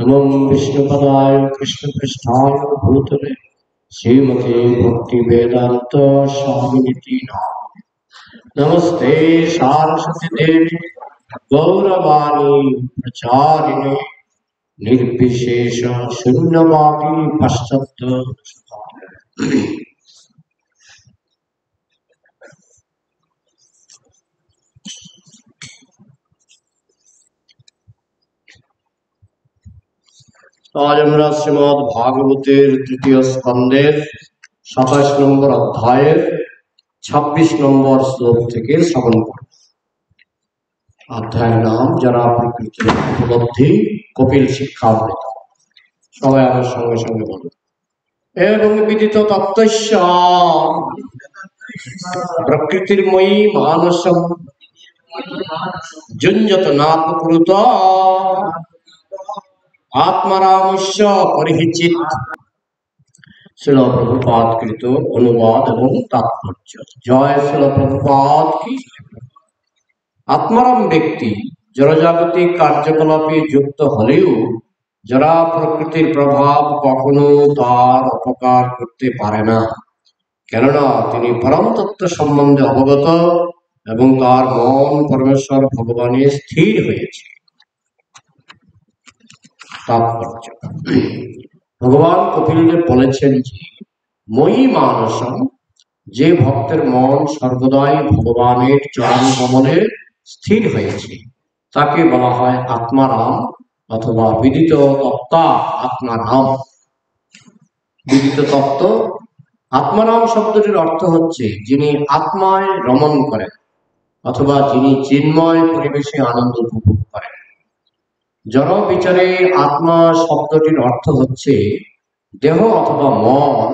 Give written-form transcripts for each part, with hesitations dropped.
नमो विष्णुपदाय कृष्णपृष्ठाय भूतले श्रीमते भक्ति वेदांत स्वामिनिति नाम। नमस्ते सारस्वती देवी गौरवाणी प्रचारिणे निर्विशेष शून्यवादी पश्चात्। आज আমরা শ্রীমদ্ ভাগবতের তৃতীয় স্কন্ধের 27 নম্বর অধ্যায়ের 26 নম্বর শ্লোক থেকে শ্রবণ করব। অধ্যায়ের নাম যারা প্রকৃতির উপলব্ধি কপিল শিক্ষামৃত। সবাই আমার সঙ্গে সঙ্গে বলুন। এবং বিদিত তত্ত্বস্য প্রকৃতির্ময়ী মানসম যুঞ্জত নাপকুরুত आत्मारामस्य परिहिचित। श्रील प्रभुपाद कृत अनुवाद एवं तात्पर्य। जय श्रील प्रभुपाद की। आत्माराम व्यक्ति जड़जागतिक कार्यकलापे युक्त हलेও যারা প্রকৃতির প্রভাব কখনো তার উপকার করতে পারে না, কেননা তিনি পরম তত্ত্ব সম্বন্ধে অবগত এবং তার মন পরমেশ্বর ভগবানে স্থির হয়েছে। तात्पर्य भगवान कपिलदेव বলেছেন যে ময়ী মানসম, যে ভক্তের মন সর্বদাই ভগবানের চরণ কমলে স্থির হয়েছে তাকে বলা হয় আত্মারাম অথবা বিদিত তত্ত্বা আত্মারাম। বিদিত তত্ত্ব আত্মারাম শব্দটির অর্থ হচ্ছে যিনি আত্মায় রমণ করেন অথবা যিনি চিন্ময় পরিবেশে আনন্দ উপভোগ করেন। জড় বিচারে আত্মা শব্দটির অর্থ হচ্ছে দেহ অথবা মন,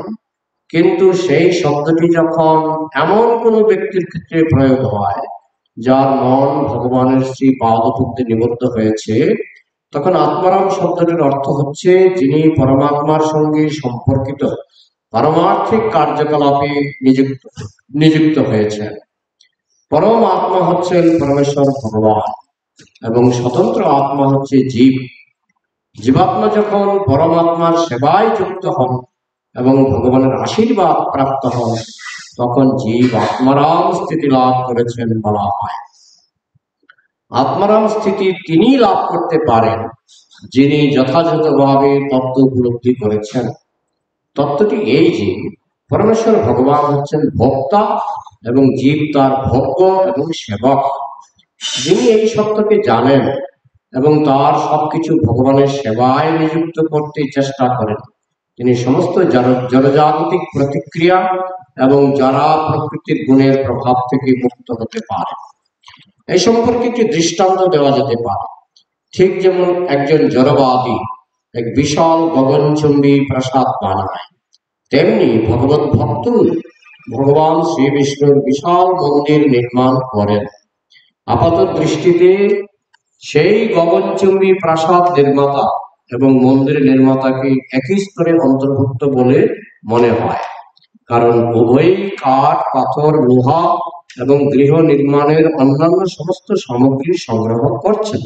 কিন্তু সেই শব্দটি যখন এমন কোনো ব্যক্তির ক্ষেত্রে প্রয়োগ হয় যার মন ভগবানের শ্রী পাদপদ্মে নিবদ্ধ হয়েছে, তখন আত্মারাম শব্দটির অর্থ হচ্ছে যিনি পরমাত্মার সঙ্গে সম্পর্কিত পারমার্থিক কার্যকলাপে নিযুক্ত হয়েছেন। পরম আত্মা হচ্ছেন পরমেশ্বর ভগবান এবং স্বতন্ত্র আত্মা হচ্ছে জীব। জীবাত্মা যখন পরমাত্মার সেবায় যুক্ত হন এবং ভগবানের আশীর্বাদ প্রাপ্ত হন, তখন জীব আত্মারাম স্থিতি লাভ করেছেন বলা হয়। আত্মারাম স্থিতি তিনি লাভ করতে পারেন যিনি যথাযথভাবে তত্ত্ব উপলব্ধি করেছেন। তত্ত্বটি এই যে পরমেশ্বর ভগবান হচ্ছেন ভোক্তা এবং জীব তার ভোগ্য এবং সেবক। যিনি এই সত্যকে জানেন এবং তার সবকিছু ভগবানের সেবায় নিযুক্ত করতে চেষ্টা করেন, তিনি সমস্ত জড়জাগতিক প্রতিক্রিয়া এবং যারা প্রকৃতির গুণের প্রভাব থেকে মুক্ত হতে পারে। এই সম্পর্কে একটি দৃষ্টান্ত দেওয়া যেতে পারে। ঠিক যেমন একজন জড়বাদী এক বিশাল গগনচুম্বী প্রাসাদ বানায়, তেমনি ভগবত ভক্ত ভগবান শ্রী বিষ্ণুর বিশাল মন্দির নির্মাণ করেন। আপাত দৃষ্টিতে সেই গগনচুম্বী প্রাসাদ নির্মাতা এবং মন্দির নির্মাতাকে একই স্তরে অন্তর্ভুক্ত বলে মনে হয়, কারণ উভয়ই কাঠ, পাথর, লোহা এবং গৃহ নির্মাণের অন্যান্য সমস্ত সামগ্রী সংগ্রহ করছেন।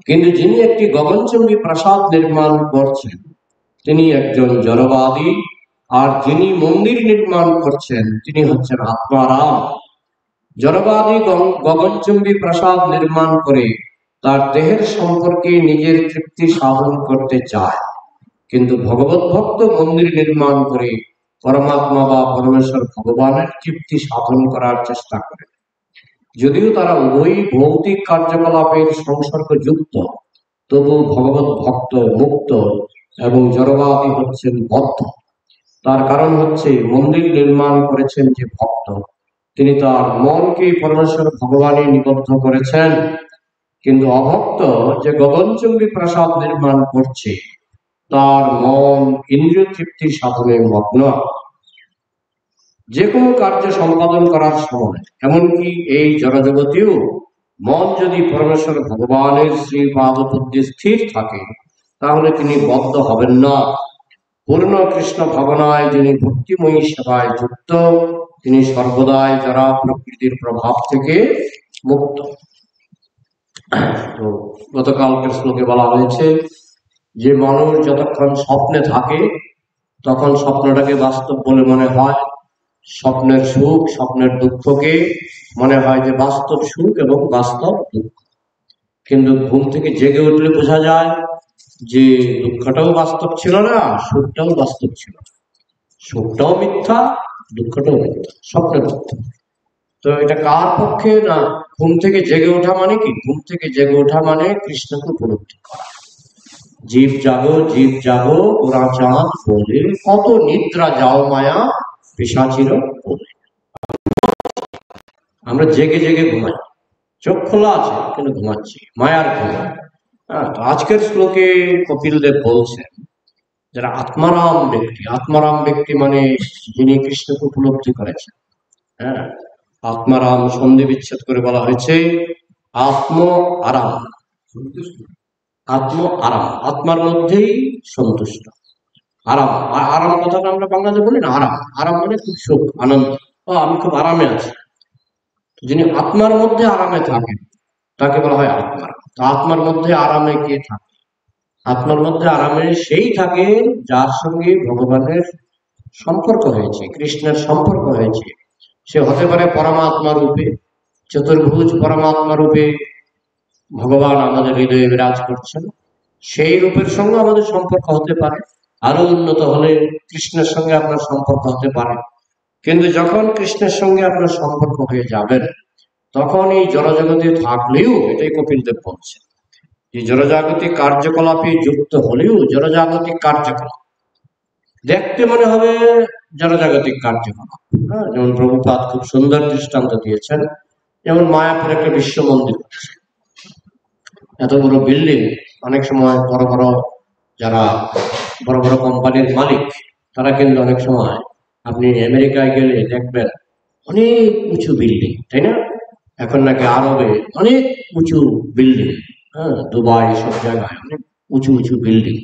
কিন্তু যিনি একটি গগনচুম্বী প্রাসাদ নির্মাণ করছেন তিনি একজন জড়বাদী, আর যিনি মন্দির নির্মাণ করছেন তিনি হচ্ছেন আত্মারাম। জড়বাদী গগনচুম্বী প্রাসাদ নির্মাণ করে তার দেহের সম্পর্কে নিজের তৃপ্তি সাধন করতে চায়, কিন্তু ভগবত ভক্ত মন্দির নির্মাণ করে পরমাত্মা বা পরমেশ্বর ভগবানের তৃপ্তি সাধন করার চেষ্টা করে। যদিও তারা উভয়ই ভৌতিক কার্যকলাপের সংসর্গযুক্ত, তবু ভগবত ভক্ত মুক্ত এবং জড়বাদী হচ্ছেন বদ্ধ। তার কারণ হচ্ছে মন্দির নির্মাণ করেছেন যে ভক্ত, তিনি তার মনকে পরমেশ্বর ভগবানে নিবদ্ধ করেছেন, কিন্তু অভক্ত যে গগনচুম্বী প্রাসাদ নির্মাণ করছে তার মন ইন্দ্রিয় তৃপ্তি সাধনে মগ্ন। যে কোনো কার্য সম্পাদন করার সময়, এমনকি এই জড়জগতেও, মন যদি পরমেশ্বর ভগবানের শ্রী পাদপদ্মে স্থির থাকে তাহলে তিনি বদ্ধ হবেন না। পূর্ণ কৃষ্ণ ভাবনায় যিনি ভক্তিময়ী সেবায় যুক্ত, তিনি সর্বদাই যারা প্রকৃতির প্রভাব থেকে মুক্ত। তো গতকালকের শ্লোকে বলা হয়েছে যে মানুষ যতক্ষণ স্বপ্নে থাকে তখন স্বপ্নটাকে বাস্তব বলে মনে হয়, স্বপ্নের সুখ স্বপ্নের দুঃখকে মনে হয় যে বাস্তব সুখ এবং বাস্তব দুঃখ। কিন্তু ঘুম থেকে জেগে উঠলে বোঝা যায় যে দুঃখটাও বাস্তব ছিল না, সুখটাও বাস্তব ছিল না, সুখটাও মিথ্যা, দুঃখটাও মিথ্যা, স্বপ্নের মিথ্যা। তো এটা কার পক্ষে না? ঘুম থেকে জেগে ওঠা মানে কি? ঘুম থেকে জেগে ওঠা মানে কৃষ্ণকে উপলব্ধি করা। জীব জাগো জীব জাগো ওরা চাঁদ বলে, কত নিদ্রা যাও মায়া পিশাচির বলে। আমরা জেগে জেগে ঘুমাই, চোখ খোলা আছে কিন্তু ঘুমাচ্ছি, মায়ার ঘুম। হ্যাঁ, তো আজকের শ্লোকে কপিল দেব বলছেন যারা আত্মারাম ব্যক্তি, আত্মারাম ব্যক্তি মানে যিনি কৃষ্ণকে উপলব্ধি করেছেন। হ্যাঁ, আত্মারাম সন্ধি বিচ্ছেদ করে বলা হয়েছে আত্ম আরাম। আত্ম আরাম, আত্মার মধ্যেই সন্তুষ্ট। আরাম, আরাম কথাটা আমরা বাংলাতে বলি না, আরাম। আরাম মানে খুব সুখ আনন্দ, আমি খুব আরামে আছি। যিনি আত্মার মধ্যে আরামে থাকেন তাকে বলা হয় আত্মার। তো আত্মার মধ্যে আরামে কে থাকে? আত্মার মধ্যে আরামে সেই থাকে যার সঙ্গে ভগবানের সম্পর্ক হয়েছে, কৃষ্ণের সম্পর্ক হয়েছে। সে হতে পারে পরমাত্মা রূপে, চতুর্ভুজ পরমাত্মা রূপে ভগবান আমাদের হৃদয়ে বিরাজ করছেন, সেই রূপের সঙ্গে আমাদের সম্পর্ক হতে পারে। আরো উন্নত হলে কৃষ্ণের সঙ্গে আপনার সম্পর্ক হতে পারে। কিন্তু যখন কৃষ্ণের সঙ্গে আপনার সম্পর্ক হয়ে যাবেন তখন এই জড়জগতে থাকলেও, এটাই কপিল দেব বলছে, যে জড়জাগতিক কার্যকলাপে যুক্ত হলেও জড়জাগতিক কার্যকলাপ দেখতে মনে হবে জড়জাগতিক কার্যকলাপ। হ্যাঁ, যেমন প্রভুপাদ খুব সুন্দর দৃষ্টান্ত দিয়েছেন, যেমন মায়াপুর একটা বিশ্ব মন্দির, এত বড় বিল্ডিং, অনেক সময় বড় বড় যারা বড় বড় কোম্পানির মালিক তারা কিন্তু অনেক সময়, আপনি আমেরিকায় গেলে দেখবেন অনেক উঁচু বিল্ডিং, তাই না? এখন নাকি আরবে অনেক উঁচু বিল্ডিং, হ্যাঁ, দুবাই সব জায়গায় অনেক উঁচু উঁচু বিল্ডিং।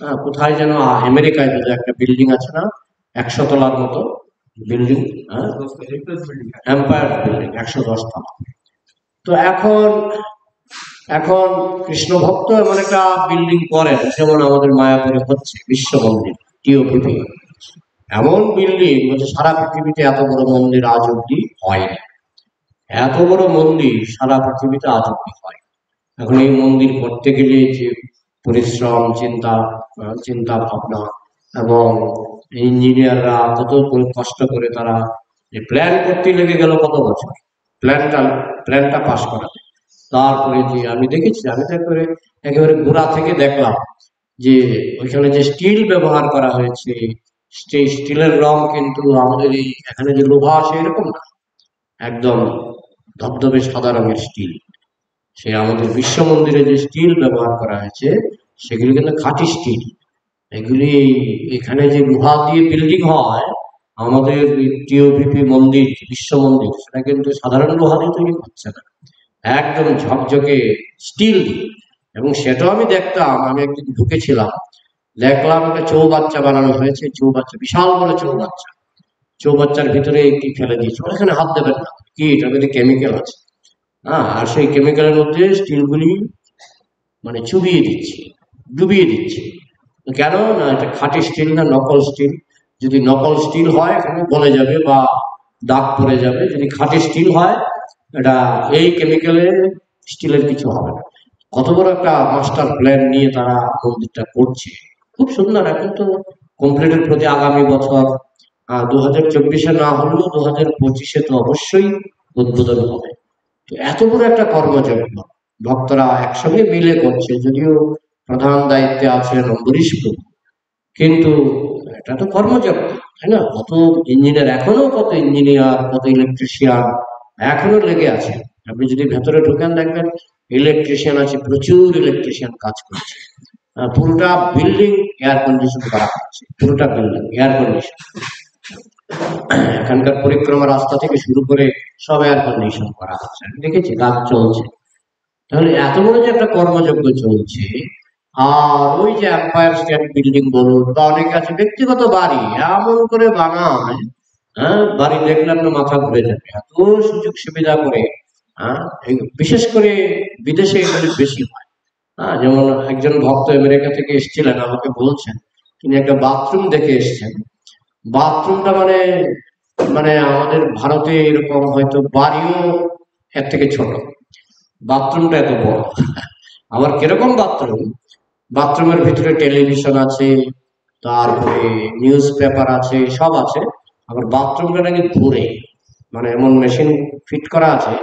হ্যাঁ, কোথায় যেন আমেরিকায় বোধহয় একটা বিল্ডিং আছে না, 100 তলার মতো বিল্ডিং, হ্যাঁ, এম্পায়ার বিল্ডিং 110 তলা। তো এখন এখন কৃষ্ণ ভক্ত এমন একটা বিল্ডিং করেন, যেমন আমাদের মায়াপুরে হচ্ছে বিশ্ব মন্দির, টিওপিপি। এমন বিল্ডিং হচ্ছে সারা পৃথিবীতে এত বড় মন্দির আজ অব্দি হয়নি। এত বড় মন্দির সারা পৃথিবীতে আজ অব্দি হয়। এখন এই মন্দির করতে গেলে যে পরিশ্রম, চিন্তা ভাবনা, এবং ইঞ্জিনিয়াররা কত কষ্ট করে তারা প্ল্যান করতে লেগে গেল কত বছর, প্ল্যানটা পাস করাতে। তারপরে যে আমি দেখেছি, আমি তো একেবারে গোড়া থেকে দেখলাম যে ওইখানে যে স্টিল ব্যবহার করা হয়েছে, স্টিলের রং কিন্তু আমাদের এই এখানে যে লোহা আসে এরকম না, একদম ধবধবে সাদা রঙের স্টিল। সে আমাদের বিশ্ব মন্দিরে যে স্টিল ব্যবহার করা হয়েছে সেগুলি কিন্তু খাঁটি স্টিল। এগুলি এখানে যে লোহা দিয়ে বিল্ডিং হয়, আমাদের টিওপিপি মন্দির, বিশ্ব মন্দির, সেটা কিন্তু সাধারণ লোহা দিয়ে তৈরি হচ্ছে না, একদম ঝকঝকে স্টিল দিয়ে। এবং সেটাও আমি দেখতাম, আমি একদিন ঢুকেছিলাম, দেখলাম একটা চৌবাচ্চা বানানো হয়েছে, চৌবাচ্চা বিশাল বড় চৌবাচ্চা, চৌবাচ্চার ভিতরে কি ফেলে দিয়েছে, এখানে হাত দেবেন না, কি এটার মধ্যে কেমিক্যাল আছে। হ্যাঁ, আর সেই কেমিক্যালের মধ্যে স্টিলগুলি মানে চুবিয়ে দিচ্ছে, ডুবিয়ে দিচ্ছে। কেন না? এটা খাঁটি স্টিল না নকল স্টিল। যদি নকল স্টিল হয় এখানে গলে যাবে বা দাগ পড়ে যাবে, যদি খাঁটি স্টিল হয় এটা এই কেমিক্যালে স্টিলের কিছু হবে না। কত বড় একটা মাস্টার প্ল্যান নিয়ে তারা মন্দিরটা করছে, খুব সুন্দর। এখন তো কমপ্লিটের প্রতি আগামী বছর 2024-এ না হলেও 2025-এ তো অবশ্যই উদ্বোধন হবে। তো এত বড় একটা কর্মযজ্ঞ ভক্তরা একসঙ্গে মিলে করছে, যদিও প্রধান দায়িত্বে আছেন অম্বরীশ প্রভু, কিন্তু এটা তো কর্মযজ্ঞ, তাই না? কত ইঞ্জিনিয়ার, এখনো কত ইঞ্জিনিয়ার, কত ইলেকট্রিশিয়ান এখনো লেগে আছে। আপনি যদি ভেতরে ঢুকেন দেখবেন ইলেকট্রিশিয়ান আছে, প্রচুর ইলেকট্রিশিয়ান কাজ করছে। পুরোটা বিল্ডিং এয়ার কন্ডিশন করা হচ্ছে, পুরোটা বিল্ডিং এয়ার কন্ডিশন। এখানকার পরিক্রমা রাস্তা থেকে শুরু করে সব এয়ার কন্ডিশন করা হচ্ছে, আমি দেখেছি কাজ চলছে। তাহলে এত বড় যে একটা কর্মযজ্ঞ চলছে, আর ওই যে এম্পায়ার স্টেট বিল্ডিং বলুন বা অনেকে আছে ব্যক্তিগত বাড়ি এমন করে বানায়, হ্যাঁ, বাড়ি দেখলে আপনার মাথা ঘুরে যাবে, এত সুযোগ সুবিধা করে হ্যাঁ, বিশেষ করে বিদেশে এগুলি বেশি হয়। হ্যাঁ, যেমন একজন ভক্ত আমেরিকা থেকে এসেছিলেন, আমাকে বলছেন তিনি একটা বাথরুম দেখে এসেছেন। বাথরুমটা মানে মানে আমাদের ভারতে এরকম হয়তো বাড়িও এর থেকে ছোট, বাথরুমটা এত বড়। আবার কিরকম বাথরুম, বাথরুমের ভিতরে টেলিভিশন আছে, তারপরে নিউজ পেপার আছে, সব আছে। আবার বাথরুমটা নাকি ঘুরে, মানে এমন মেশিন ফিট করা আছে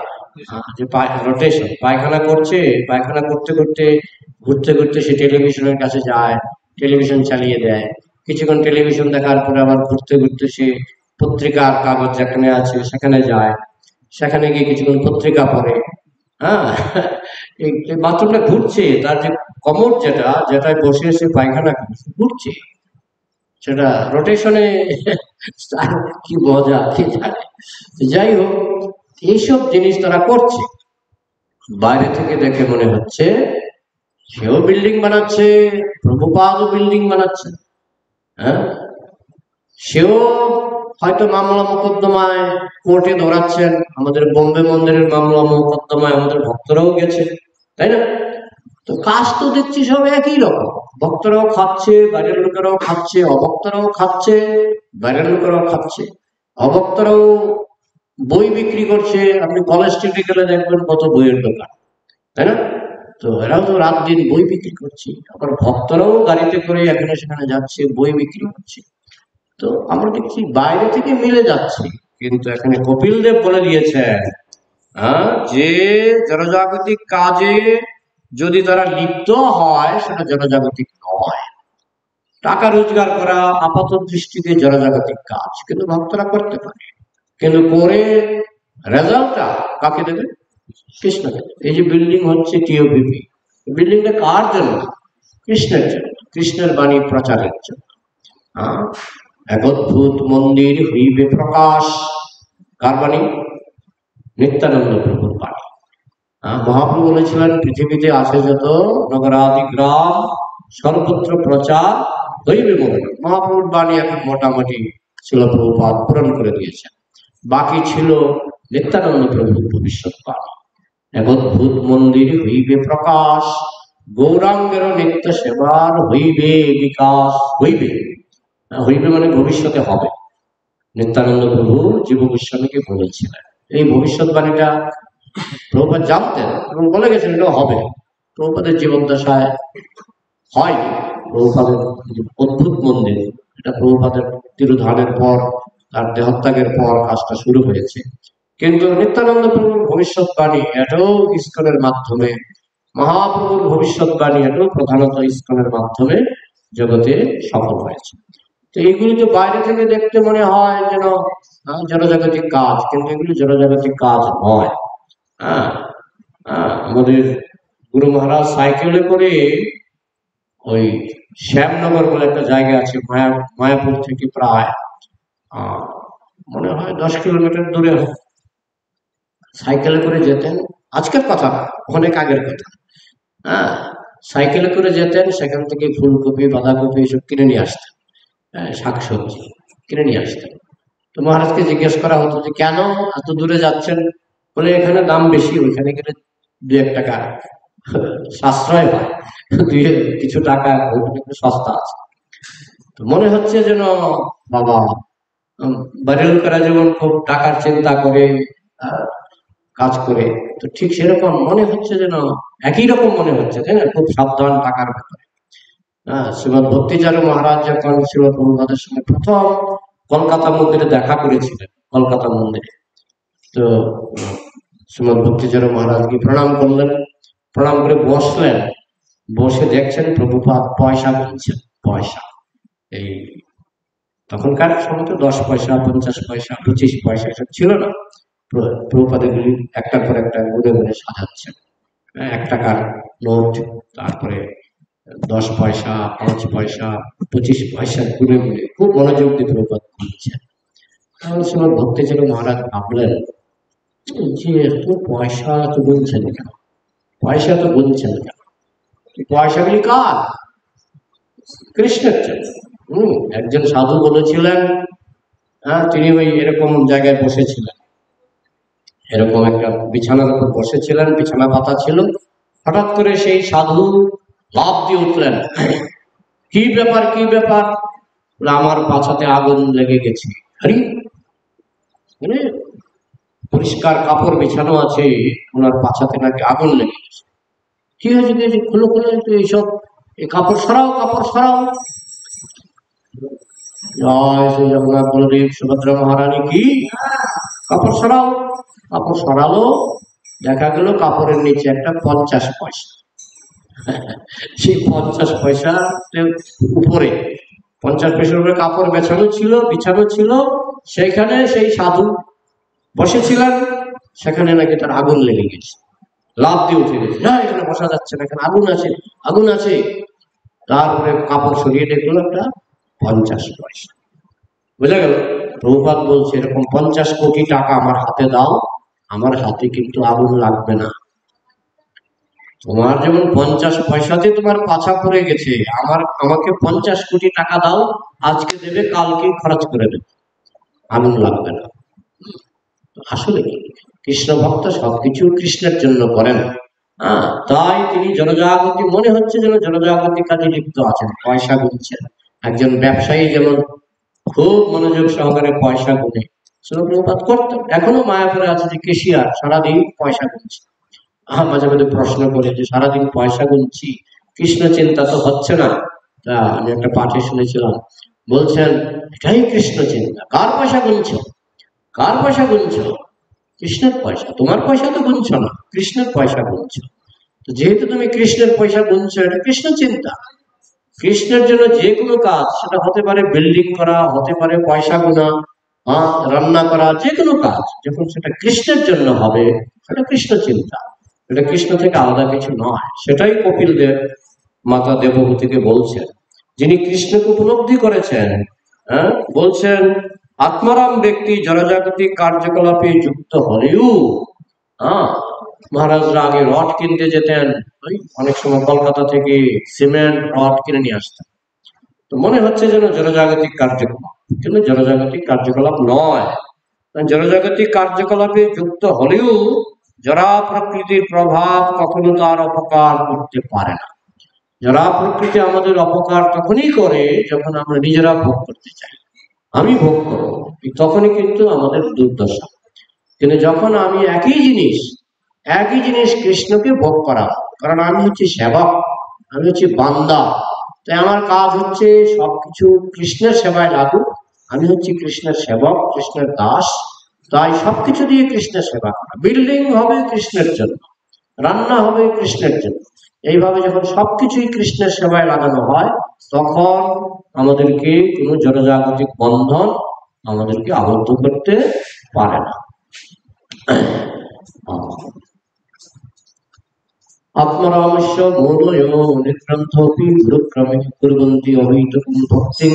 যে রোটেশন, পায়খানা করছে, পায়খানা করতে করতে ঘুরতে ঘুরতে সে টেলিভিশনের কাছে যায়, টেলিভিশন চালিয়ে দেয়। কিছুক্ষণ টেলিভিশন দেখার পরে আবার ঘুরতে ঘুরতে সে পত্রিকার কাগজ যেখানে আছে সেখানে যায়, সেখানে গিয়ে কিছুক্ষণ পত্রিকা পড়ে। হ্যাঁ, এই বাথরুমটা ঘুরছে, তার যে কমোড যেটা যেটায় বসে এসে পায়খানা করছে ঘুরছে, সেটা রোটেশনে। কি মজা, কি জানে। যাই হোক, এইসব জিনিস তারা করছে। বাইরে থেকে দেখে মনে হচ্ছে সেও বিল্ডিং বানাচ্ছে, প্রভুপাদও বিল্ডিং বানাচ্ছে। হ্যাঁ, সেও হয়তো মামলা মোকদ্দমায় কোর্টে দৌড়াচ্ছেন। আমাদের বোম্বে মন্দিরের মামলা মোকদ্দমায় আমাদের ভক্তরাও গেছে, তাই না? তো কাজ তো দেখছি সব একই রকম। ভক্তরাও খাচ্ছে, বাইরের লোকেরাও খাচ্ছে, অভক্তরাও খাচ্ছে, বাইরের লোকেরাও খাচ্ছে। অভক্তরাও বই বিক্রি করছে। আপনি কলেজ স্ট্রিটে গেলে দেখবেন কত বইয়ের দোকান, তাই না? তো এরাও তো রাত দিন বই বিক্রি করছে। আবার ভক্তরাও গাড়িতে করে এখানে সেখানে যাচ্ছে, বই বিক্রি করছে। তো আমরা দেখছি বাইরে থেকে মিলে যাচ্ছে, কিন্তু এখানে কপিল দেব বলে দিয়েছেন, হ্যাঁ, যে জনজাগতিক কাজে যদি তারা লিপ্ত হয় সেটা জনজাগতিক নয়। টাকা রোজগার করা আপাত দৃষ্টিতে জনজাগতিক কাজ, কিন্তু ভক্তরা করতে পারে, কিন্তু করে রেজাল্টটা কাকে দেবে? কৃষ্ণকে। এই যে বিল্ডিং হচ্ছে টিওবিপি, বিল্ডিংটা কার জন্য? কৃষ্ণের জন্য, কৃষ্ণের বাণী প্রচারের জন্য। হ্যাঁ, এক অদ্ভুত মন্দির হইবে প্রকাশ, কার বাণী? নিত্যানন্দ প্রভুর বাণী। মহাপ্রভু বলেছিলেন, পৃথিবীতে আছে যত নগরাদি গ্রাম সর্বত্র প্রচার হইবে মনে। মহাপ্রভুর বাণী এখন মোটামুটি ছিল প্রভুপাদ পূরণ করে দিয়েছেন। বাকি ছিল নিত্যানন্দ প্রভুর ভবিষ্যৎবাণী। এক অদ্ভুত মন্দির হইবে প্রকাশ, গৌরাঙ্গের নিত্য সেবার হইবে বিকাশ। হইবে, হইবে মানে ভবিষ্যতে হবে। নিত্যানন্দ প্রভু জীব গোস্বামীকে বলেছিলেন। এই ভবিষ্যৎবাণীটা প্রভুপাদ জানতেন এবং বলে গেছেন এটা হবে। প্রভুপাদের জীবদ্দশায় হয়নি। প্রভুপাদের অদ্ভুত মন্দির, এটা প্রভুপাদের তিরোধানের পর, তার দেহত্যাগের পর কাজটা শুরু হয়েছে। কিন্তু নিত্যানন্দ প্রভুর ভবিষ্যৎবাণী এটাও ইস্কনের মাধ্যমে, মহাপ্রভুর ভবিষ্যৎবাণী এটাও প্রধানত ইস্কনের মাধ্যমে জগতে সফল হয়েছে। তো এগুলি তো বাইরে থেকে দেখতে মনে হয় যেন জনজাগতিক কাজ, কিন্তু এগুলি জনজাগতিক কাজ নয়। হ্যাঁ, আমাদের গুরু মহারাজ সাইকেলে করে ওই শ্যামনগর বলে একটা জায়গা আছে, মায়াপুর থেকে প্রায় মনে হয় 10 কিলোমিটার দূরে, সাইকেলে করে যেতেন। আজকের কথা না, অনেক আগের কথা। হ্যাঁ, সাইকেলে করে যেতেন, সেখান থেকে ফুলকপি বাঁধাকপি এসব কিনে নিয়ে আসতেন। হ্যাঁ, শাকসবজি কিনে নিয়ে আসতেন। তো মহারাজকে জিজ্ঞেস করা হতো যে কেন এত দূরে যাচ্ছেন? বলে এখানে দাম বেশি, ওইখানে গেলে 2-1 টাকা সাশ্রয় হয়, কিছু টাকা ওইখানে সস্তা আছে। তো মনে হচ্ছে যেন বাবা, বাইরের লোকেরা যেমন খুব টাকার চিন্তা করে কাজ করে, তো ঠিক সেরকম মনে হচ্ছে যেন একই রকম মনে হচ্ছে, তাই না? খুব সাবধান টাকার ব্যাপারে। শ্রীমৎ ভক্তিচারু মহারাজ যখন ছিল প্রভুপাদের সঙ্গে প্রথম কলকাতা মন্দিরে দেখা করেছিলেন, কলকাতা মন্দিরে, তো শ্রীমৎ ভক্তিচারু মহারাজকে প্রণাম করলেন। প্রণাম করে বসলেন, বসে দেখছেন প্রভুপাদ পয়সা গুনছেন। পয়সা, এই তখনকার সময় তো 10 পয়সা, 50 পয়সা, 25 পয়সা এসব ছিল না। প্রভুপাদগুলি একটার পর একটা গুনে গুনে সাজাচ্ছেন। 1 টাকার নোট, তারপরে 10 পয়সা, 5 পয়সা, 25 পয়সা গুনে গুনে খুব মনোযোগ দিয়ে প্রভুপাদ গুনছেন। তখন শ্রীমৎ ভক্তিচারু মহারাজ ভাবলেন যে এত পয়সা তো গুনছেন কেন? পয়সা তো গুনছেন কেন? পয়সাগুলি কার? কৃষ্ণের জন্য। একজন সাধু বলেছিলেন, তিনি ওই এরকম জায়গায় বসেছিলেন, এরকম একটা বিছানার উপর বসেছিলেন, বিছানা পাতা ছিল। হঠাৎ করে সেই সাধু লাফ দিয়ে উঠলেন। কি ব্যাপার, কি ব্যাপার? আমার পাছাতে আগুন লেগে গেছে। আরে মানে পরিষ্কার কাপড় বিছানো আছে, ওনার পাছাতে নাকি আগুন লেগে গেছে। কি হয়েছে, কি খুলে খুলে এইসব, এই কাপড় সরাও, কাপড় সরাও। জয় শ্রী জগন্নাথ বলদেব সুভদ্রা মহারানী কি, কাপড় সরাও। কাপড় সরালো, দেখা গেল কাপড়ের নিচে একটা 50 পয়সা। সেই 50 পয়সা উপরে, 50 পয়সার উপরে কাপড় বিছানো ছিল। সেইখানে সেই সাধু বসেছিলেন, সেখানে নাকি তার আগুন লেগে গেছে। লাফ দিয়ে উঠে গেছে, না এখানে বসা যাচ্ছে না, এখানে আগুন আছে, আগুন আছে। তারপরে কাপড় সরিয়ে দেখলো একটা 50 পয়সা। বুঝা গেল? প্রভুপাদ বলছে, এরকম 50 কোটি টাকা আমার হাতে দাও, আমার হাতে কিন্তু আগুন লাগবে না। তোমার যেমন 50 পয়সাতে তোমার পাছা পড়ে গেছে, আমাকে 50 কোটি টাকা দাও, আজকে দেবে, কালকে খরচ করে দেবে, আগুন লাগবে না। আসলে কি, কৃষ্ণ ভক্ত সবকিছু কৃষ্ণের জন্য করেন। তাই তিনি জনজাগৃতি, মনে হচ্ছে যেন জনজাগৃতি কাজে লিপ্ত আছেন, পয়সা গুনছেন। একজন ব্যবসায়ী যেমন খুব মনোযোগ সহকারে পয়সা গুনে, প্রভুপাদ করতেন। এখনো মায়াপুরে আছে যে কেশিয়ার, সারাদিন পয়সা গুনছে। মাঝে মাঝে প্রশ্ন করে যে সারাদিন পয়সা গুনছি, কৃষ্ণ চিন্তা তো হচ্ছে না। তা আমি একটা পাঠে শুনেছিলাম, বলছেন এটাই কৃষ্ণ চিন্তা। কার পয়সা গুনছো, কার পয়সা গুনছো? কৃষ্ণের পয়সা। তোমার পয়সা তো গুনছো না, কৃষ্ণের পয়সা গুনছো। তো যেহেতু তুমি কৃষ্ণের পয়সা গুনছো, এটা কৃষ্ণ চিন্তা। কৃষ্ণের জন্য যে কোনো কাজ, সেটা হতে পারে বিল্ডিং করা, হতে পারে পয়সা গোনা, রান্না করা, যে কোনো কাজ যখন সেটা কৃষ্ণের জন্য হবে, সেটা কৃষ্ণ চিন্তা। এটা কৃষ্ণ থেকে আলাদা কিছু নয়। সেটাই কপিল দেব মাতা দেবভূতিকে বলছেন, যিনি কৃষ্ণকে উপলব্ধি করেছেন। বলছেন, আত্মারাম ব্যক্তি জনজাগতিক কার্যকলাপে যুক্ত হলেও, মহারাজরা আগে রড কিনতে যেতেন, অনেক সময় কলকাতা থেকে সিমেন্ট রড কিনে নিয়ে আসতেন। তো মনে হচ্ছে যেন জনজাগতিক কার্যকলাপ, কিন্তু জনজাগতিক কার্যকলাপ নয়। জনজাগতিক কার্যকলাপে যুক্ত হলেও জরা প্রকৃতির প্রভাব কখনো তার অপকার করতে পারে না। জরা প্রকৃতি আমাদের অপকার তখনই করে যখন আমরা নিজেরা ভোগ করতে চাই, আমি ভোগ করবো, তখনই কিন্তু আমাদের দুর্দশা। কিন্তু যখন আমি একই জিনিস কৃষ্ণকে ভোগ করা, কারণ আমি হচ্ছি সেবক, আমি হচ্ছি বান্দা, তাই আমার কাজ হচ্ছে সবকিছু কৃষ্ণের সেবায় লাগুক। আমি হচ্ছি কৃষ্ণের সেবক, কৃষ্ণের দাস, তাই সবকিছু দিয়ে কৃষ্ণের সেবা করা। বিল্ডিং হবে কৃষ্ণের জন্য, রান্না হবে কৃষ্ণের জন্য। এইভাবে যখন সবকিছুই কৃষ্ণের সেবায় লাগানো হয়, তখন আমাদেরকে কোনো জনজাগতিক বন্ধন আমাদেরকে আবদ্ধ করতে পারে না। আত্মরামস্য মূলয়ো নিগ্রন্থপি গুরুক্রমে কুর্বন্তি অবৈতকম ভক্তিং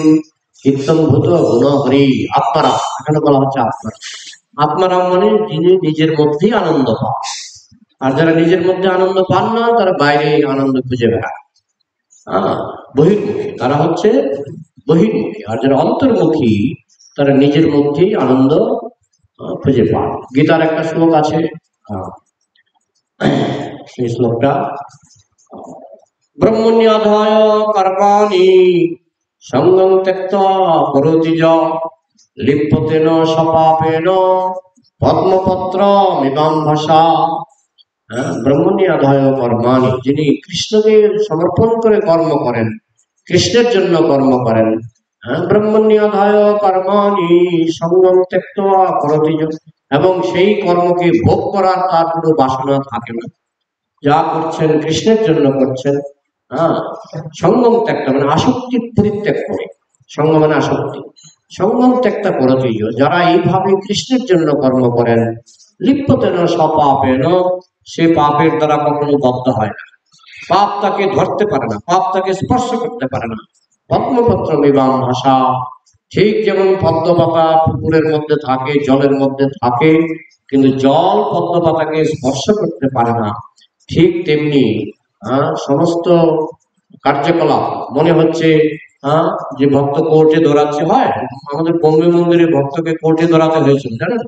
চিত্তম্ভূত গুণহরি। আত্মারাম, এখানে বলা হচ্ছে আত্মারাম। আত্মারাম মানে যিনি নিজের মধ্যেই আনন্দ পান। আর যারা নিজের মধ্যে আনন্দ পান না, তারা বাইরে আনন্দ খুঁজে বেড়ায়, বহির্মুখী। তারা হচ্ছে বহির্মুখী। আর যারা অন্তর্মুখী, তারা নিজের মধ্যেই আনন্দ খুঁজে পান। গীতার একটা শ্লোক আছে, সেই শ্লোকটা, ব্রহ্মণ্যাধায় কর্মাণি সঙ্গং ত্যক্ত্বা করোতি য লিপ্যতেন সপাপেন পদ্মপত্রমিবাম্ভসা। ব্রহ্মণ্যাধায় কর্মাণি, যিনি কৃষ্ণকে সমর্পণ করে কর্ম করেন, কৃষ্ণের জন্য কর্ম করেন। ব্রহ্মণ্যাধায় কর্মাণি সঙ্গং ত্যক্ত্বা করোতি য, এবং সেই কর্মকে ভোগ করার তার কোনো বাসনা থাকে না, যা করছেন কৃষ্ণের জন্য করছেন। সঙ্গম ত্যাগটা মানে আসক্তি পরিত্যাগ করে, সঙ্গ মানে আসক্তি, সঙ্গম ত্যাগটা করে দিও। যারা এইভাবে কৃষ্ণের জন্য কর্ম করেন, লিপ্যতেন সপাপেন, সে পাপের দ্বারা কখনো বদ্ধ হয় না, পাপ তাকে ধরতে পারে না, পাপ তাকে স্পর্শ করতে পারে না। পদ্মপত্র বিবাম ভাষা, ঠিক যেমন পদ্মপাতা পুকুরের মধ্যে থাকে, জলের মধ্যে থাকে, কিন্তু জল পদ্মপাতাকে স্পর্শ করতে পারে না, ঠিক তেমনি সমস্ত কার্যকলাপ মনে হচ্ছে যে ভক্ত কোর্টে দৌড়াচ্ছে। হয় আমাদের বোম্বে মন্দিরে ভক্তকে কোর্টে দৌড়াতে হয়েছিল, জানেন?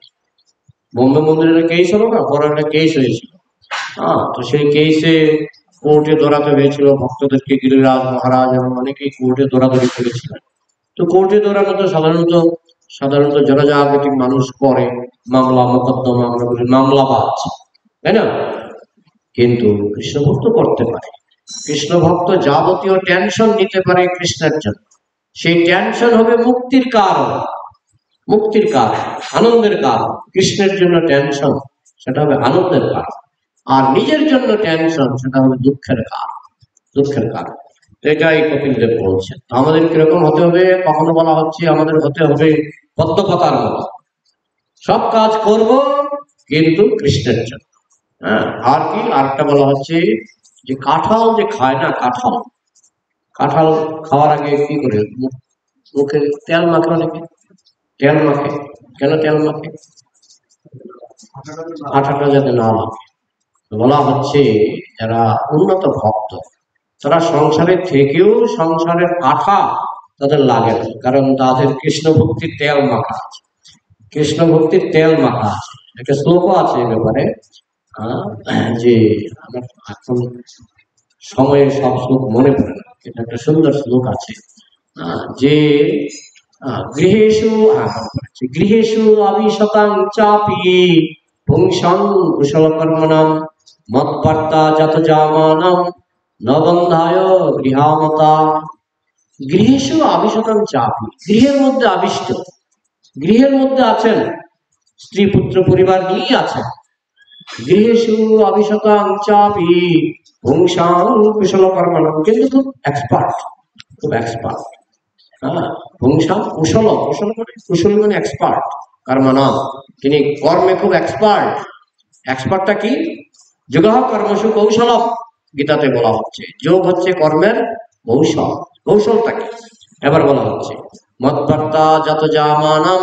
বোম্বে মন্দিরের কেস হলো না, বড় একটা কেস হয়েছিল। তো সেই কেসে কোর্টে দৌড়াতে হয়েছিল ভক্তদেরকে, গিরিরাজ মহারাজ এবং অনেকেই কোর্টে দৌড়াদৌড়ি করেছিলেন। তো কোর্টে দৌড়ানো তো সাধারণত জনজাগতিক মানুষ করে, মামলা মোকদ্দমা, আমরা বলি মামলাবাজ, তাই না? কিন্তু কৃষ্ণ ভক্ত করতে পারে। কৃষ্ণ ভক্ত যাবতীয় টেনশন নিতে পারে কৃষ্ণের জন্য। সেই টেনশন হবে মুক্তির কারণ, মুক্তির কারণ, আনন্দের কারণ। কৃষ্ণের জন্য টেনশন, সেটা হবে আনন্দের কারণ। আর নিজের জন্য টেনশন, সেটা হবে দুঃখের কারণ, দুঃখের কারণ। এটাই কপিলদেব বলছেন। আমাদের কিরকম হতে হবে? কখনো বলা হচ্ছে আমাদের হতে হবে পদ্মপাতার মতো, সব কাজ করব কিন্তু কৃষ্ণের জন্য। আর কি আরেকটা বলা হচ্ছে যে কাঁঠাল যে খায় না, কাঁঠাল কাঁঠাল খাওয়ার আগে কি করে মুখে তেল মাখে, অনেকে তেল মাখে। কেন তেল মাখে? আঠাটা যাতে না লাগে। বলা হচ্ছে যারা উন্নত ভক্ত তারা সংসারের থেকেও সংসারের আঠা তাদের লাগে না, কারণ তাদের কৃষ্ণ ভক্তির তেল মাখা আছে, কৃষ্ণ ভক্তির তেল মাখা আছে। একটা শ্লোকও আছে এ ব্যাপারে, যে আমার এখন সময়ের সব শ্লোক মনে পড়ে না, এটা একটা সুন্দর শ্লোক আছে, যে গৃহেষু গৃহেষু আবিশতাং চাপি পুংসাং কুশল কর্মণাম মৎবার্তা যত জামানাম নবন্ধায় গৃহামতা। গৃহেষু আবিশতাং চাপি, গৃহের মধ্যে আবিষ্ট, গৃহের মধ্যে আছেন, স্ত্রী পুত্র পরিবার নিয়ে আছেন। গৃহেষু আবিশতাং চাপি পুংসাং কুশল কর্মণাম, কিন্তু খুব এক্সপার্ট, খুব এক্সপার্ট। কুশল, কুশল মানে এক্সপার্ট, কর্মণাম, তিনি কর্মে খুব এক্সপার্ট। এক্সপার্টটা কি? যোগঃ কর্মসু কৌশলম, গীতাতে বলা হচ্ছে যোগ হচ্ছে কর্মের কৌশল। কৌশলটা কি? এবার বলা হচ্ছে মৎবার্তা যত জামানাম,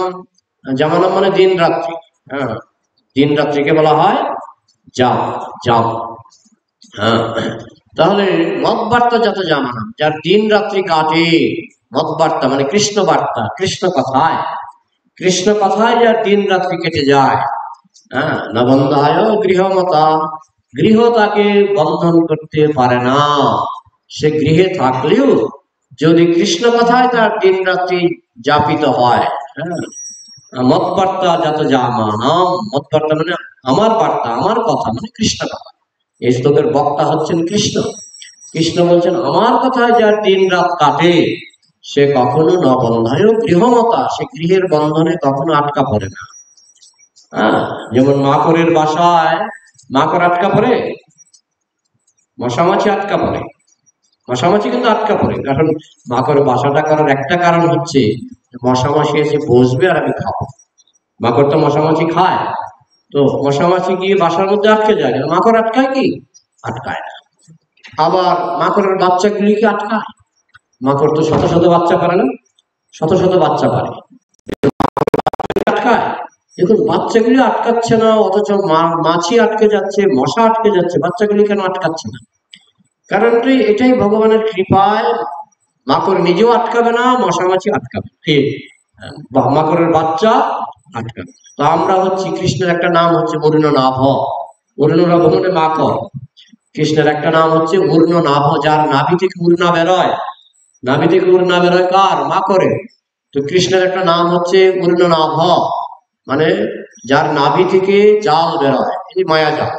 জামানাম মানে দিন রাত্রি। দিন রাত্রিকে বলা হয় জাম, জাম। তাহলে মতবার্তা যত জামানাম, যার দিন রাত্রি কাটে, মতবার্তা মানে কৃষ্ণ বার্তা, কৃষ্ণ কথায়, কৃষ্ণ কথায় যার দিন রাত্রি কেটে যায়। নবন্ধায় গৃহমতা, গৃহ তাকে বন্ধন করতে পারে না। সে গৃহে থাকলেও যদি কৃষ্ণ কথায় তার দিন রাত্রি যাপিত হয়, মতবার্তা যত জামানাম, মতবার্তা মানে আমার বার্তা, আমার কথা মানে কৃষ্ণ কথা। এই শ্লোকের বক্তা হচ্ছেন কৃষ্ণ। কৃষ্ণ বলছেন আমার কথায় যার দিন রাত কাটে সে কখনো নবন্ধায় গৃহমতা, সে গৃহের বন্ধনে কখনো আটকা পড়ে না। যেমন মাকড়ের বাসায় মাকড় আটকা পড়ে, মশামাছি আটকা পড়ে, মশামাছি কিন্তু আটকা পড়ে, কারণ মাকড়ের বাসাটা করার একটা কারণ হচ্ছে মশামাছি এসে বসবে আর আমি খাবো। মাকড় তো মশামাছি খায়, তো মশামাছি গিয়ে বাসার মধ্যে আটকে যায়, মাকড় আটকায় কি? আটকায় না। আবার মাকড়ের বাচ্চাগুলিকে আটকায়, মাকড় তো শত শত বাচ্চা পারে না, শত শত বাচ্চা পারে, আটকায়। দেখুন বাচ্চাগুলি আটকাচ্ছে না, অথচ মাছি আটকে যাচ্ছে, মশা আটকে যাচ্ছে, বাচ্চাগুলি কেন আটকাচ্ছে না? কারণটি এটাই ভগবানের কৃপায় মাকড় নিজেও আটকাবে না, মশামাছি আটকাবে, মাকড়ের বাচ্চা আটকাবে। তো আমরা হচ্ছি, কৃষ্ণের একটা নাম হচ্ছে অরুণ নাভ, অরুণ নাভ মানে মাকড়। কৃষ্ণের একটা নাম হচ্ছে অরুণ নাভ, যার নাভি থেকে উড়না বেরোয়, নাভি থেকে উড়না বেরোয় কার? মাকড়ের। তো কৃষ্ণের একটা নাম হচ্ছে অরুণ নাভ, মানে যার নাভি থেকে জাল বেরোয়, এই মায়া জাল।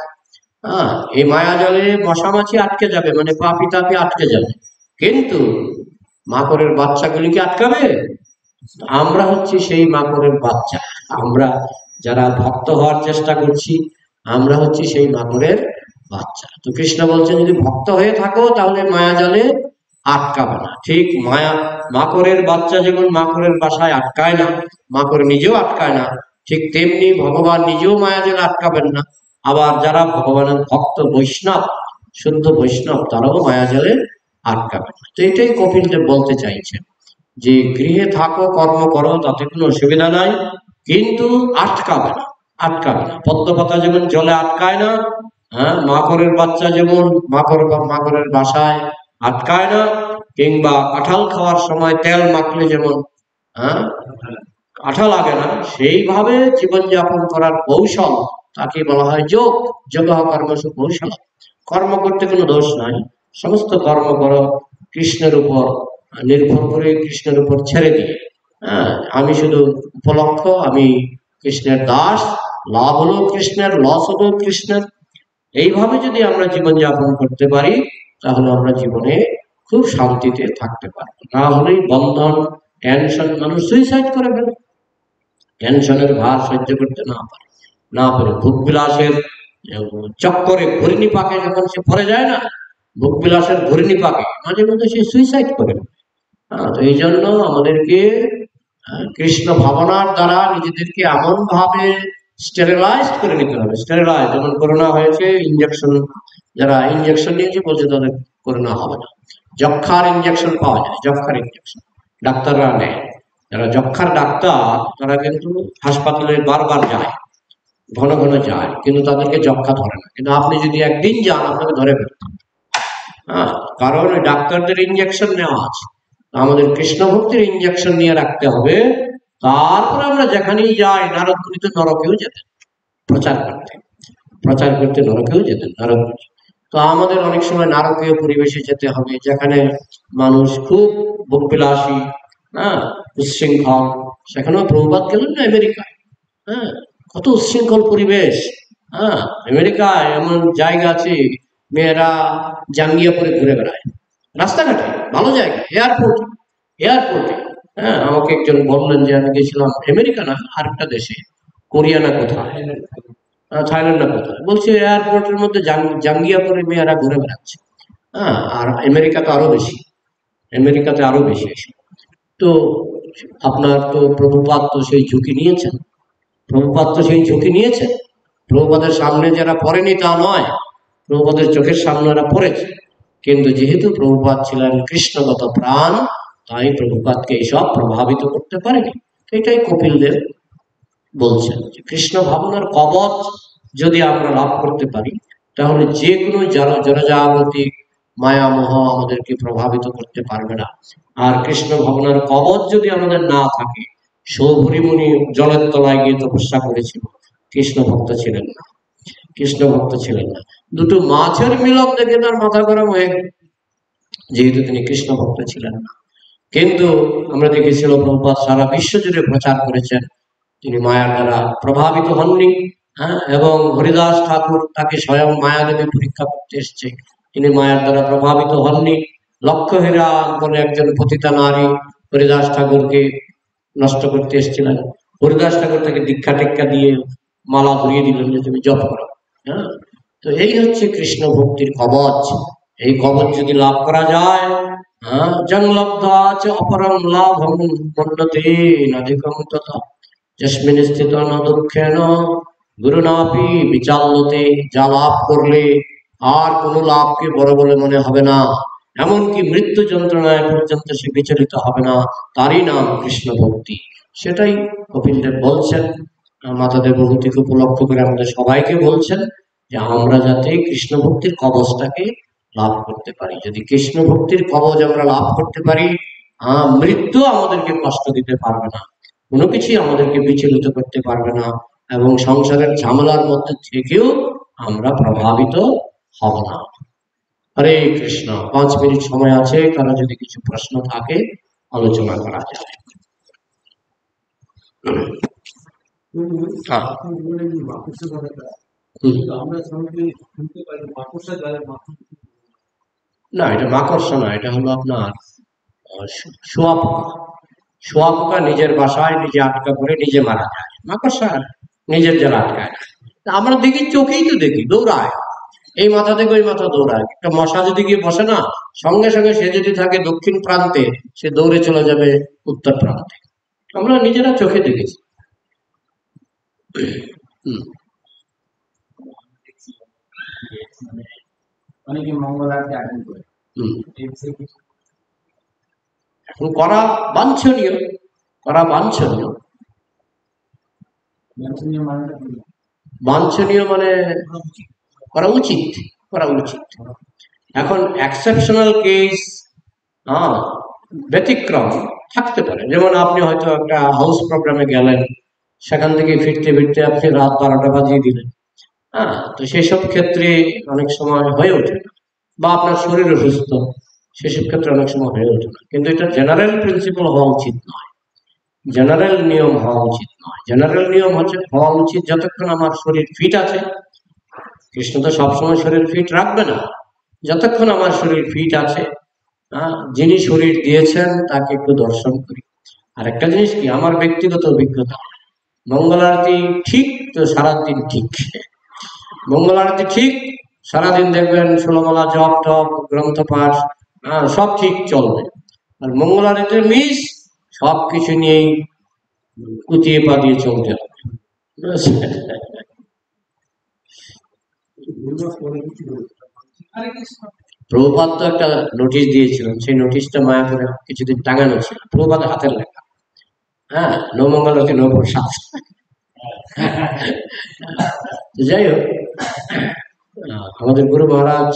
এই মায়া জালে মশামাছি আটকে যাবে, মানে পাপি তাপি আটকে যাবে, কিন্তু মাকড়ের বাচ্চাগুলিকে আটকাবে? আমরা হচ্ছি সেই মাকড়ের বাচ্চা। আমরা যারা ভক্ত হওয়ার চেষ্টা করছি, আমরা হচ্ছি সেই মাকড়ের বাচ্চা। তো কৃষ্ণ বলছেন যদি ভক্ত হয়ে থাকো তাহলে মায়া জালে আটকাবে না। ঠিক মাকড়ের বাচ্চা যেমন মাকড়ের বাসায় আটকায় না, মাকড় নিজেও আটকায় না, ঠিক তেমনি ভগবান নিজেও মায়া জালে আটকাবেন না। আবার যারা ভগবানের ভক্ত বৈষ্ণব, শুদ্ধ বৈষ্ণব, তারাও মায়া জালে আটকাবে না। তো এটাই কপিলদেব বলতে চাইছেন, যে গৃহে থাকো, কর্ম করো, তাতে কোনো অসুবিধা নাই, কিন্তু আটকাবে না, আটকাবে না। পদ্মপাতা যেমন জলে আটকায় না, মাকড়ের বাচ্চা যেমন মাকড়ের বাসায় আটকায় না, কিংবা কাঁঠাল খাওয়ার সময় তেল মাখলে যেমন কাঠা লাগে না সেইভাবে জীবনযাপন করার কৌশল তাকে বলা হয় যোগ। যোগ কর্মসু কৌশল। কর্ম করতে কোনো দোষ নাই, সমস্ত কর্ম করো কৃষ্ণের উপর নির্ভর করে, কৃষ্ণের উপর ছেড়ে দিয়ে। হ্যাঁ, আমি শুধু উপলক্ষ, আমি কৃষ্ণের দাস, লাভ হলো কৃষ্ণের, লস হলো কৃষ্ণের। এইভাবে যদি আমরা জীবনযাপন করতে পারি তাহলে আমরা জীবনে খুব শান্তিতে থাকতে পারবো। না হলেই বন্ধন, টেনশন, মানুষ সুইসাইড করে ফেলে, টেনশনের ভার সহ্য করতে না পারে ভোগ বিলাসের চক্করে ঘূর্ণি পাকে যখন সে পড়ে যায় না, ভোগ বিলাসের ঘূর্ণি পাকে মাঝে মধ্যে সে সুইসাইড করে। তো এই জন্য আমাদেরকে কৃষ্ণ ভাবনার দ্বারা নিজেদেরকে এমন ভাবে স্টেরিলাইজ করে নিতে হবে। স্টেরিলাইজ, যেমন করোনা হয়েছে, ইঞ্জেকশন, যারা ইঞ্জেকশন নিয়েছে বলছে তাদের করোনা হবে না। যক্ষার ইঞ্জেকশন পাওয়া যায়, যক্ষার ইঞ্জেকশন ডাক্তাররা নেয়। যারা যক্ষার ডাক্তার তারা কিন্তু হাসপাতালে বারবার যায়, ঘন ঘন যায়, কিন্তু তাদেরকে যক্ষা ধরে না। কিন্তু আপনি যদি একদিন যান আপনাকে ধরে ফেলতে। হ্যাঁ, কারণ ওই ডাক্তারদের ইঞ্জেকশন নেওয়া আছে। আমাদের কৃষ্ণ ভক্তির ইঞ্জেকশন নিয়ে রাখতে হবে। তারপর আমরা যেখানেই যাই, নারদ মুনি তো নরকেও যেতেন প্রচার করতে নরকেও যেতেন নারদ মুনি। তো আমাদের অনেক সময় নারকীয় পরিবেশে যেতে হবে, যেখানে মানুষ খুব ভোগবিলাসী, হ্যাঁ, উচ্ছৃঙ্খল। সেখানেও প্রভুপাদ গেলেন না আমেরিকায়। হ্যাঁ, কত উচ্ছৃঙ্খল পরিবেশ। হ্যাঁ, আমেরিকায় এমন জায়গা আছে মেয়েরা জাঙ্গিয়া পরে ঘুরে বেড়ায় রাস্তাঘাটে, ভালো জায়গা, এয়ারপোর্টে। হ্যাঁ, আমাকে একজন বললেন যে আমি গেছিলাম আমেরিকা না আরেকটা দেশে, কোরিয়া না কোথায়, থাইল্যান্ড না কোথায়, বলছে এয়ারপোর্টের মধ্যে জাঙ্গিয়া পরে মেয়েরা ঘুরে বেড়াচ্ছে। হ্যাঁ, আর আমেরিকাতে আরো বেশি এসে। তো আপনার তো প্রভুপাদ তো সেই ঝুঁকি নিয়েছেন, প্রভুপাদের সামনে যারা পড়েনি তা নয়, প্রভুপাদের চোখের সামনে ওরা পড়েছে। কিন্তু যেহেতু প্রভুপাদ ছিলেন কৃষ্ণগত প্রাণ, তাই প্রভুপাদকে এইসব প্রভাবিত করতে পারেনি। এটাই কপিল দেব বলছেন যে কৃষ্ণ ভাবনার কবচ যদি আমরা লাভ করতে পারি তাহলে যে কোনো জনজাগতিক মায়ামোহ আমাদেরকে প্রভাবিত করতে পারবে না। আর কৃষ্ণ ভাবনার কবচ যদি আমাদের না থাকে, সৌভরি মুনি জলের তলায় গিয়ে তপস্যা করেছিল, কৃষ্ণ ভক্ত ছিলেন না। দুটো মাছের মিলন দেখে তার মাথা গরম হয়ে গেল, যেহেতু তিনি কৃষ্ণ ভক্ত ছিলেন না। কিন্তু আমরা দেখেছিল প্রভুপাদ সারা বিশ্ব জুড়ে প্রচার করেছেন, তিনি মায়ার দ্বারা প্রভাবিত হননি। হ্যাঁ, এবং হরিদাস ঠাকুর তাকে স্বয়ং মায়াদেবী পরীক্ষা করতে এসছে, তিনি মায়ার দ্বারা প্রভাবিত হননি। লক্ষ্যহীরা বলে একজন পতিতা নারী হরিদাস ঠাকুরকে নষ্ট করতে এসেছিলেন, হরিদাস ঠাকুর তাকে দীক্ষা টিক্ষা দিয়ে মালা ধরিয়ে দিলেন যে তুমি জপ করো। হ্যাঁ, তো এই হচ্ছে কৃষ্ণ ভক্তির কবচ। এই কবচ যদি লাভ করা যায়, হ্যাঁ, জংলব্ধা চ অপরং লাভং মন্যতে নাধিকং তথা যস্মিন স্থিত ন দুঃখেন গুরুনাপি বিচাল্যতে। যা লাভ করলে আর কোনো লাভকে বড় বলে মনে হবে না, এমনকি মৃত্যু যন্ত্রণায় পর্যন্ত সে বিচলিত হবে না, তারই নাম কৃষ্ণ ভক্তি। সেটাই কপিল দেব বলছেন। মাতাদেব ভৌতিক উপলক্ষ করে আমাদের সবাইকে বলছেন যে আমরা যাতে কৃষ্ণ ভক্তির কবচটাকে লাভ করতে পারি। যদি কৃষ্ণ ভক্তির কবচ আমরা লাভ করতে পারি, মৃত্যু আমাদেরকে কষ্ট দিতে পারবে না, কোনো কিছুই আমাদেরকে বিচলিত করতে পারবে না, এবং সংসারের ঝামেলার মধ্যে থেকেও আমরা প্রভাবিত হব না। হরে কৃষ্ণ। 5 মিনিট সময় আছে, কারো যদি কিছু প্রশ্ন থাকে আলোচনা করা যায়। না, এটা মাকড়সা না, এটা হলো আপনার শুঁয়াপোকা নিজের বাসায় নিজে আটকা করে নিজে মারা যায়। মাকড়সা নিজের যারা আটকায় না, আমরা দেখি চোখেই তো দেখি, দৌড়ায়, এই মাথা থেকে ওই মাথা দৌড়ায়। একটা মশা যদি গিয়ে বসে না, সঙ্গে সঙ্গে সে যদি থাকে দক্ষিণ প্রান্তে, সে দৌড়ে চলে যাবে উত্তর প্রান্তে। আমরা নিজেরা চোখে দেখেছি। অনেকে মঙ্গল আরতি আটেন্ড করে। এখন করা বাঞ্ছনীয়, বাঞ্ছনীয় মানে করা উচিত। এখন এক্সেপশনাল কেস, ব্যতিক্রম, থাকতে পারে। যেমন আপনি হয়তো একটা হাউস প্রোগ্রামে গেলেন, সেখান থেকে ফিরতে ফিরতে আপনি রাত 12টা বাজিয়ে দিলেন। হ্যাঁ, তো সেসব ক্ষেত্রে অনেক সময় হয়ে ওঠে না, বা আপনার শরীর অসুস্থ, সেসব ক্ষেত্রে অনেক সময় হয়ে ওঠে না। কিন্তু এটা জেনারেল প্রিন্সিপাল হওয়া উচিত নয়, জেনারেল নিয়ম হওয়া উচিত নয়। জেনারেল নিয়ম হচ্ছে হওয়া উচিত যতক্ষণ আমার শরীর ফিট আছে। কৃষ্ণ তো সবসময় শরীর ফিট রাখবে না, যতক্ষণ আমার শরীর ফিট আছে, যিনি শরীর দিয়েছেন তাকে একটু দর্শন করি। আর একটা জিনিস কি, আমার ব্যক্তিগত অভিজ্ঞতা, মঙ্গল আরতি ঠিক তো সারাদিন ঠিক, মঙ্গল আরতি ঠিক সারাদিন দেখবেন 16 মালা জপ টপ গ্রন্থ পাঠ, সব ঠিক চলবে। আর মঙ্গল আরতি মিস, সবকিছু নিয়েই কুতিয়ে পা দিয়ে চলতে হবে। প্রভুপাদ তো একটা নোটিশ দিয়েছিলেন, সেই নোটিশটা মায়াপুরে কিছুদিন টাঙানো ছিল, প্রভুপাদের হাতের লেখা। হ্যাঁ, নো মঙ্গল আরতি নো প্রসাদ। যাই হোক, আমাদের গুরু মহারাজ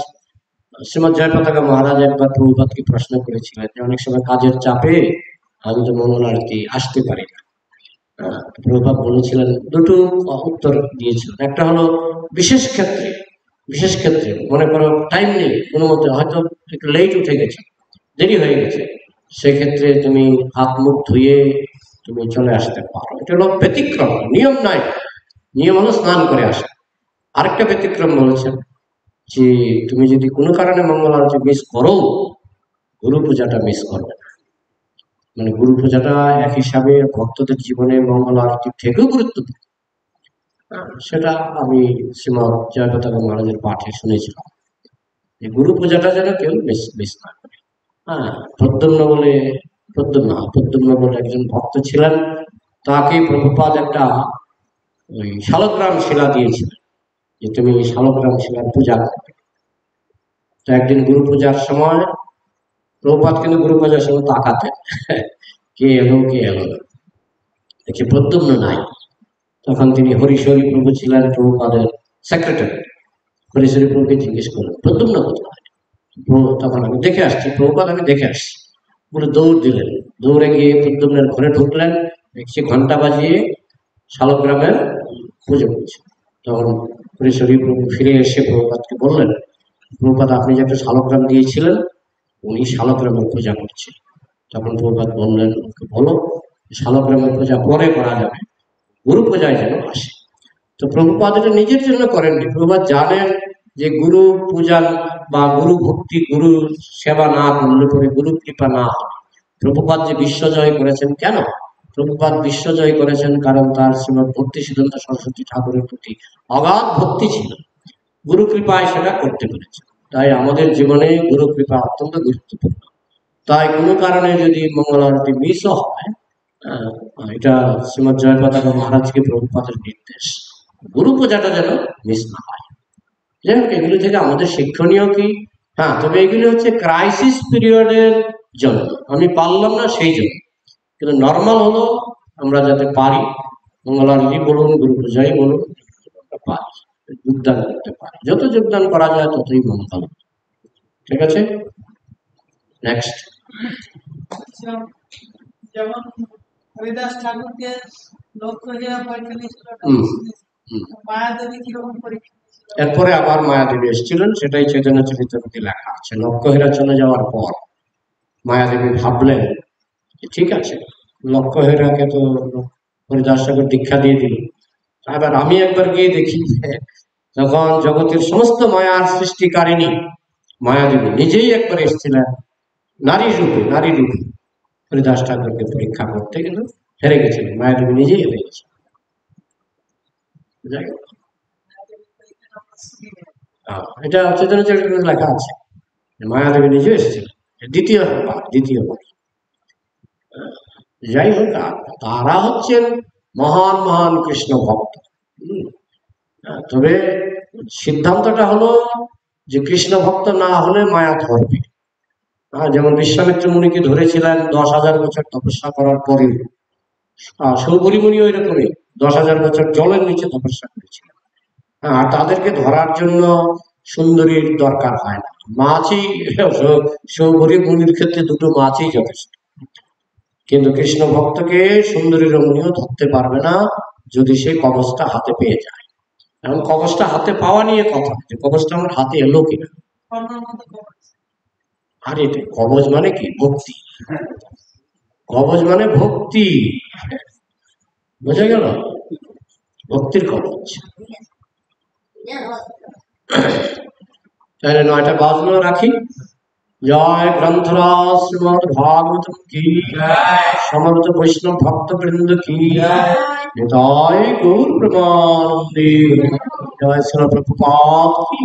শ্রীমৎ জয়পতাকা মহারাজ একবার প্রভুপাদকে প্রশ্ন করেছিলেন যে অনেক সময় কাজের চাপে আমি তো মঙ্গল আরতি আসতে পারি না। প্রভুপাদ বলেছিলেন, দুটো উত্তর দিয়েছিলেন। একটা হলো বিশেষ ক্ষেত্রে, বিশেষ ক্ষেত্রে মনে করো টাইম নেই, কোনো মতে হয়তো একটু লেট উঠে গেছে, দেরি হয়ে গেছে, সেক্ষেত্রে তুমি হাত মুখ ধুয়ে তুমি চলে আসতে পারো। এটা হলো ব্যতিক্রম, নিয়ম নয়। নিয়ম হলো স্নান করে আসা। আরেকটা ব্যতিক্রম বলেছেন যে তুমি যদি কোনো কারণে মঙ্গল আরতি মিস করো, গুরু পূজাটা মিস করবে না। মানে গুরু পূজাটা এক হিসাবে ভক্তদের জীবনে মঙ্গল আরতি থেকেও গুরুত্বপূর্ণ। সেটা আমি শ্রীমৎ জয়পতাকা মহারাজের পাঠে শুনেছিলাম, যে গুরু পূজাটা যেন কেউ মিস না করে। প্রদ্যুম্ন বলে একজন ভক্ত ছিলেন, তাকে প্রভুপাদ একটা ওই শালগ্রাম শিলা দিয়েছিলেন, যে তুমি শালগ্রাম শিলার পূজা করবে। তো একদিন গুরু পূজার সময় প্রভুপাদ কিন্তু গুরু পূজার সময় তাকাতেন, কে এলো কে এলো, দেখি প্রদ্যুম্ন নাই। তখন তিনি হরিশরী প্রভু ছিলেন প্রভুপাদের সেক্রেটারি, হরিশরী প্রভুকে জিজ্ঞেস করলেন প্রদ্যুম্ন কোথায়। তখন আমি দেখে আসছি প্রভুপাদ, আমি দেখে আসছি বলে দৌড় দিলেন, দৌড়ে গিয়ে প্রদ্যুম্নের ঘরে ঢুকলেন, দেখছি ঘন্টা বাজিয়ে শালগ্রামের পুজো করছে। তখন হরিশরী প্রভু ফিরে এসে প্রভুপাদকে বললেন, প্রভুপাদ আপনি যে একটা শালগ্রাম দিয়েছিলেন, উনি শালগ্রামের পূজা করছে। তখন প্রভুপাদ বললেন, বলো শালগ্রামের পূজা পরে করা যাবে, গুরু পূজায় যেন আসে। তো প্রভুপাদ এটা নিজের জন্য করেননি, প্রভুপাদ জানেন যে গুরু পূজা বা গুরু ভক্তি, গুরু সেবা না করলে পরে গুরু কৃপা না হয়। প্রভুপাদ যে বিশ্বজয় করেছেন, কেন প্রভুপাদ বিশ্বজয় করেছেন? কারণ তার শ্রীমৎ ভক্তি সিদ্ধান্ত সরস্বতী ঠাকুরের প্রতি অগাধ ভক্তি ছিল, গুরু কৃপায় সেটা করতে পেরেছে। তাই আমাদের জীবনে গুরু কৃপা অত্যন্ত গুরুত্বপূর্ণ। তাই কোনো কারণে যদি মঙ্গল আরতি মিসও হয়, এটা শ্রীমৎ জয়পতাকা মহারাজকে প্রভুপাদের নির্দেশ, গুরু পূজাটা যেন মিস না হয়। যাই হোক, এগুলো থেকে আমাদের শিক্ষণীয় কি? তবে এগুলি হচ্ছে ক্রাইসিস পিরিয়ডের জন্য, আমি পারলাম না সেই জন্য। কিন্তু নর্মাল হলো আমরা যাতে পারি, মঙ্গল আরতি বলুন, গুরু পূজাই বলুন, পারি, যোগদান করতে পারি। যত যোগদান করা যায় ততই মঙ্গল। ঠিক আছে, নেক্সট। যেমন হরিদাস ঠাকুরকে লক্ষ্য হীরা পরীক্ষা নিয়েছিল, মায়াদেবী কিরকম পরীক্ষা? এরপরে আবার মায়াদেবী এসেছিলেন, সেটাই চৈতন্য চরিতামৃতে লেখা আছে। লক্ষ্যহীরা চলে যাওয়ার পর মায়াদেবী ভাবলেন ঠিক আছে, লক্ষ্যহীরাকে তো হরিদাস ঠাকুর দীক্ষা দিয়ে দিল, এবার আমি একবার গিয়ে দেখি। তখন জগতের সমস্ত মায়ার সৃষ্টিকারিণী মায়াদেবী নিজেই একবার এসেছিলেন নারী রূপে হরিদাস ঠাকুরকে পরীক্ষা করতে, কিন্তু হেরে গেছিলেন, মায়াদেবী নিজেই হেরে গেছিলেন। এটা চৈতন্য চরিতামৃতে লেখা আছে, মায়াদেবী নিজে এসেছিলেন দ্বিতীয়বার। যাই হোক, তারা হচ্ছেন মহান মহান কৃষ্ণ ভক্ত। তবে সিদ্ধান্তটা হলো যে কৃষ্ণ ভক্ত না হলে মায়া ধরবে। যেমন বিশ্বামিত্র মুনিকে ধরেছিলেন 10,000 বছর তপস্যা করার পরে, সৌবরী মুনি ওই রকমই 10,000 বছর জলের নিচে তপস্যা করেছিলেন। আর তাদেরকে ধরার জন্য সুন্দরীর দরকার হয় না, মাছই, সৌবরী মুনির ক্ষেত্রে দুটো মাছই যথেষ্ট। কিন্তু কৃষ্ণ ভক্তকে সুন্দরী রমণীও ধরতে পারবে না যদি সে কবচটা হাতে পেয়ে যায়। এখন কবচটা হাতে পাওয়া নিয়ে কথা, যে কবচটা আমার হাতে এলো কিনা। কর্ণের মতো কবচ। আর এটা কবচ মানে কি? ভক্তি। কবচ মানে ভক্তি, বোঝা গেল? ভক্তির কবচ। তাহলে 9টা বাজলো, রাখি। জয় গ্রন্থরাজ শ্রীমদ ভাগবত কি, সমস্ত বৈষ্ণব ভক্ত বৃন্দ কি, জয় গৌর প্রেমানন্দে, জয় শ্রী প্রভুপাদ কি।